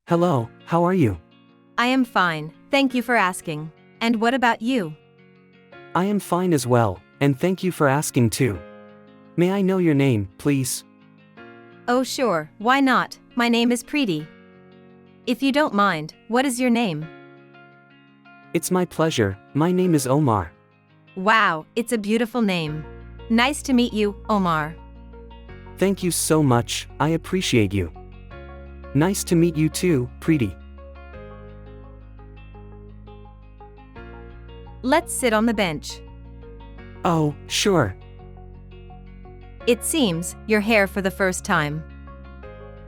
Hello, how are you? I am fine, thank you for asking. And what about you? I am fine as well, and thank you for asking too. May I know your name, please? Oh sure, why not? My name is Preeti. If you don't mind, what is your name? It's my pleasure, my name is Omar. Wow, it's a beautiful name. Nice to meet you, Omar. Thank you so much, I appreciate you. Nice to meet you too, Preeti. Let's sit on the bench. Oh, sure. It seems, you're here for the first time.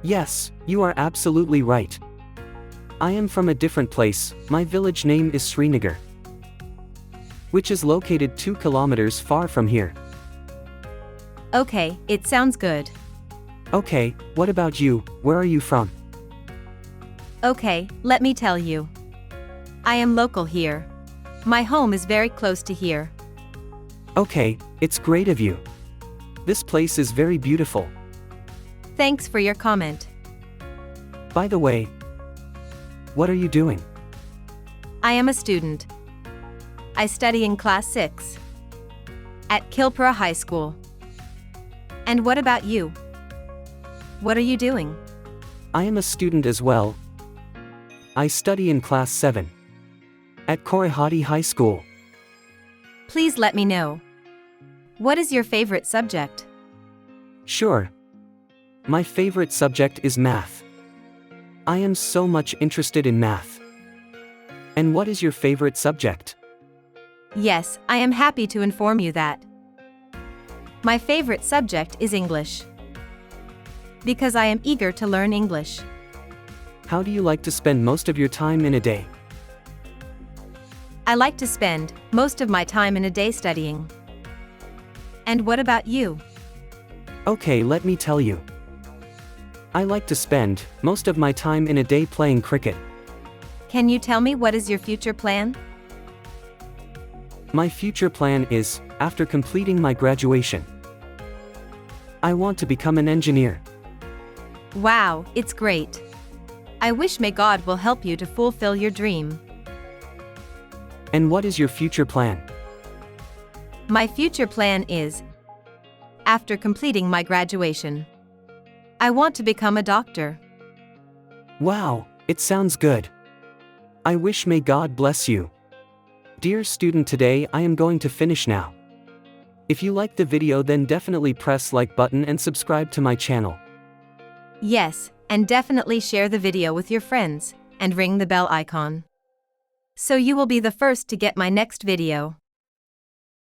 Yes, you are absolutely right. I am from a different place, my village name is Srinagar, which is located 2 kilometers far from here. Okay, it sounds good. Okay, what about you, where are you from? Okay, let me tell you. I am local here. My home is very close to here. Okay, it's great of you. This place is very beautiful. Thanks for your comment. By the way, what are you doing? I am a student. I study in class 6 at Kilpura High School. And what about you? What are you doing? I am a student as well. I study in class 7 at Korihati High School. Please let me know. What is your favorite subject? Sure. My favorite subject is math. I am so much interested in math. And what is your favorite subject? Yes, I am happy to inform you that my favorite subject is English. Because I am eager to learn English. How do you like to spend most of your time in a day? I like to spend most of my time in a day studying. And what about you? Okay, let me tell you. I like to spend most of my time in a day playing cricket. Can you tell me what is your future plan? My future plan is, after completing my graduation, I want to become an engineer. Wow, it's great. I wish may God will help you to fulfill your dream. And what is your future plan? My future plan is, after completing my graduation, I want to become a doctor. Wow, it sounds good. I wish may God bless you. Dear student, today I am going to finish now. If you liked the video, then definitely press like button and subscribe to my channel. Yes, and definitely share the video with your friends, and ring the bell icon, so you will be the first to get my next video.